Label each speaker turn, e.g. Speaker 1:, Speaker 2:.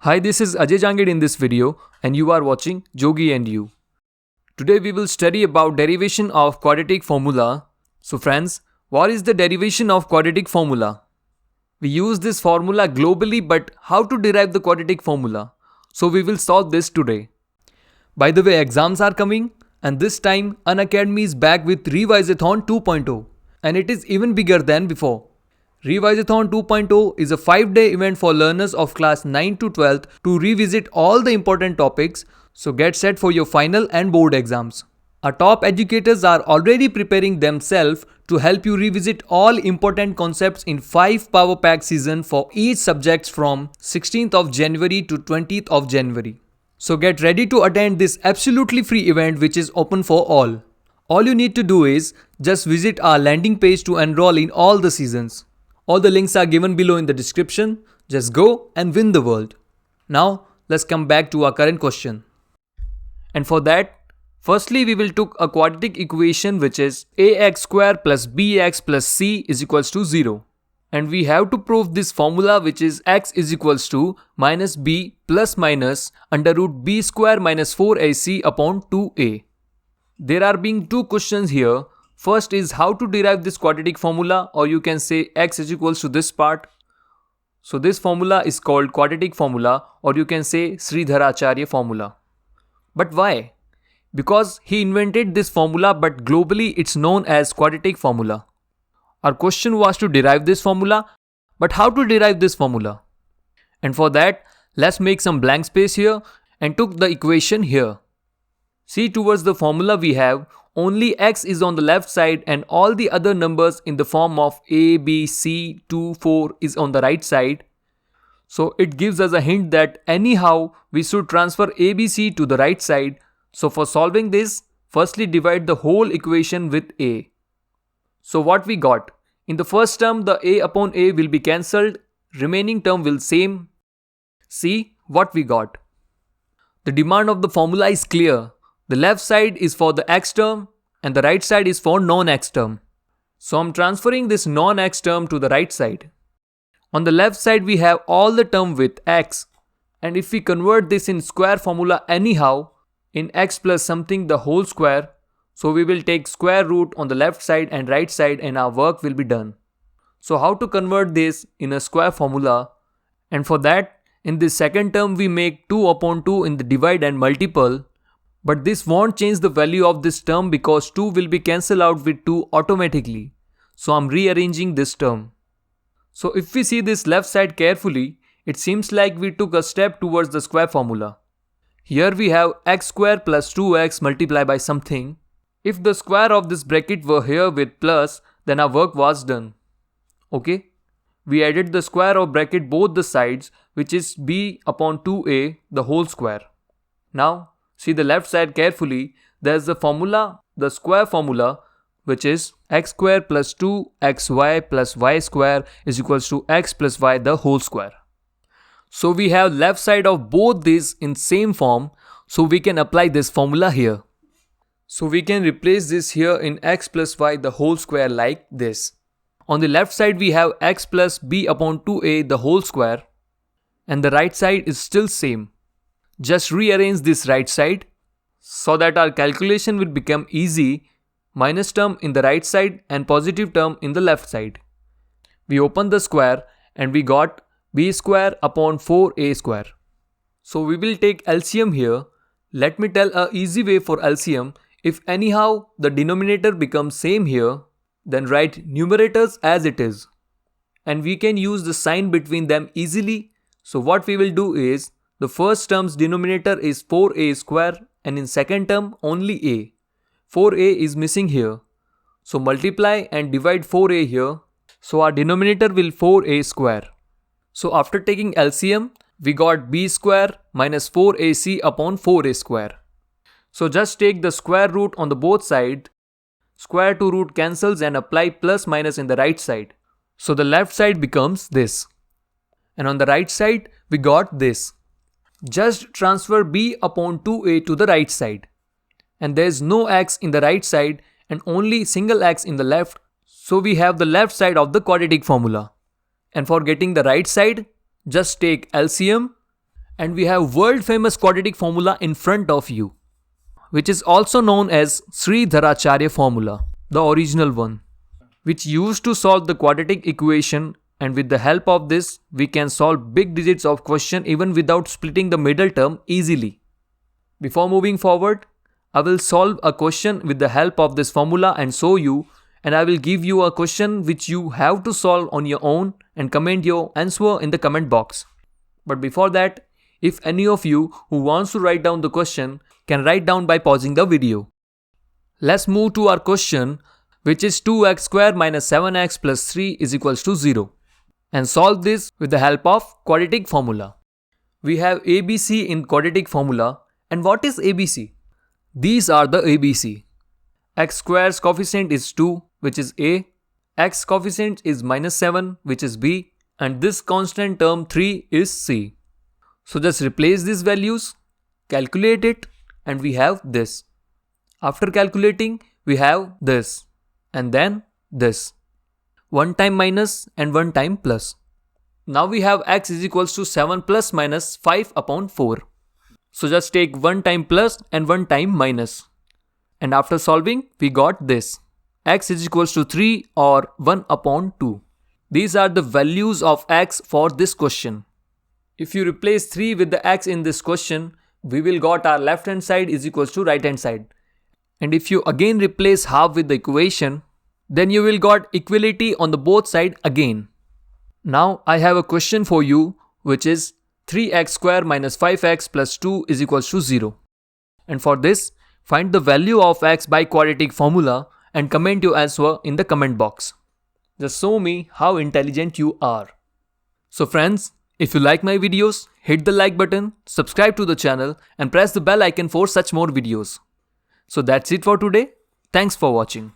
Speaker 1: Hi, this is Ajay Jangid in this video and you are watching Jogi And You. Today we will study about derivation of quadratic formula. So friends, what is the derivation of quadratic formula? We use this formula globally, but how to derive the quadratic formula? So we will solve this today. By the way, exams are coming and this time Unacademy is back with Revise-a-thon 2.0 and it is even bigger than before. Revise-a-thon 2.0 is a 5-day event for learners of class 9 to 12th to revisit all the important topics, so get set for your final and board exams. Our top educators are already preparing themselves to help you revisit all important concepts in 5 power pack season for each subject from 16th of January to 20th of January. So get ready to attend this absolutely free event which is open for all. All you need to do is just visit our landing page to enroll in all the seasons. All the links are given below in the description. Just go and win the world. Now, let's come back to our current question. And for that, firstly we will take a quadratic equation which is ax2+bx+c is equals to 0. And we have to prove this formula which is x is equals to minus b plus minus under root b square minus 4ac upon 2a. There are being two questions here. First is how to derive this quadratic formula, or you can say x is equals to this part. So this formula is called quadratic formula, or you can say Sridhar Acharya formula. But why? Because he invented this formula, but globally it's known as quadratic formula. Our question was to derive this formula, but how to derive this formula? And for that, let's make some blank space here and took the equation here. See, towards the formula we have only x is on the left side and all the other numbers in the form of a, b, c, 2, 4 is on the right side. So it gives us a hint that anyhow we should transfer abc to the right side. So for solving this, firstly divide the whole equation with a. So what we got? In the first term, the a upon a will be cancelled. Remaining term will same. See what we got. The demand of the formula is clear. The left side is for the x term and the right side is for non-x term. So I'm transferring this non-x term to the right side. On the left side we have all the term with x, and if we convert this in square formula anyhow in x plus something the whole square, so we will take square root on the left side and right side and our work will be done. So how to convert this in a square formula? And for that, in this second term we make 2 upon 2 in the divide and multiple. But this won't change the value of this term because 2 will be cancelled out with 2 automatically. So I'm rearranging this term. So if we see this left side carefully, it seems like we took a step towards the square formula. Here we have x square plus 2x multiplied by something. If the square of this bracket were here with plus, then our work was done. Okay? We added the square of bracket both the sides, which is b upon 2a the whole square. Now, see the left side carefully, there is the formula, the square formula, which is x square plus 2xy plus y square is equals to x plus y the whole square. So we have left side of both these in same form, so we can apply this formula here. So we can replace this here in x plus y the whole square like this. On the left side we have x plus b upon 2a the whole square, and the right side is still same. Just rearrange this right side so that our calculation will become easy. Minus term in the right side and positive term in the left side. We open the square and we got b square upon 4a square. So we will take LCM here. Let me tell a easy way for LCM. If anyhow the denominator becomes same here, then write numerators as it is. And we can use the sign between them easily. So what we will do is, the first term's denominator is 4a square and in second term only a. 4a is missing here. So multiply and divide 4a here. So our denominator will 4a square. So after taking LCM, we got b square minus 4ac upon 4a square. So just take the square root on the both sides. Square to root cancels and apply plus minus in the right side. So the left side becomes this. And on the right side, we got this. Just transfer b upon 2a to the right side. And there is no x in the right side and only single x in the left. So we have the left side of the quadratic formula. And for getting the right side, just take LCM And we have world famous quadratic formula in front of you, which is also known as Sridhar Acharya formula, the original one, which used to solve the quadratic equation, and with the help of this we can solve big digits of question even without splitting the middle term easily. Before moving forward, I will solve a question with the help of this formula and show you, and I will give you a question which you have to solve on your own and comment your answer in the comment box. But before that, if any of you who wants to write down the question can write down by pausing the video. Let's move to our question, which is 2x² minus 7x plus 3 is equals to 0, and solve this with the help of quadratic formula. We have ABC in quadratic formula, and what is ABC? These are the ABC. X square's coefficient is 2, which is A, x coefficient is minus 7, which is B, and this constant term 3 is C. So just replace these values, calculate it, and we have this. After calculating, we have this, and then this. One time minus and one time plus. Now we have x is equals to 7 plus minus 5 upon 4. So just take one time plus and one time minus. And after solving, we got this. X is equals to 3 or 1 upon 2. These are the values of x for this question. If you replace 3 with the x in this question, we will got our left hand side is equals to right hand side. And if you again replace half with the equation, then you will got equality on the both side again. Now I have a question for you, which is 3x square minus 5x plus 2 is equals to 0. And for this, find the value of x by quadratic formula and comment your answer in the comment box. Just show me how intelligent you are. So friends, if you like my videos, hit the like button, subscribe to the channel and press the bell icon for such more videos. So that's it for today. Thanks for watching.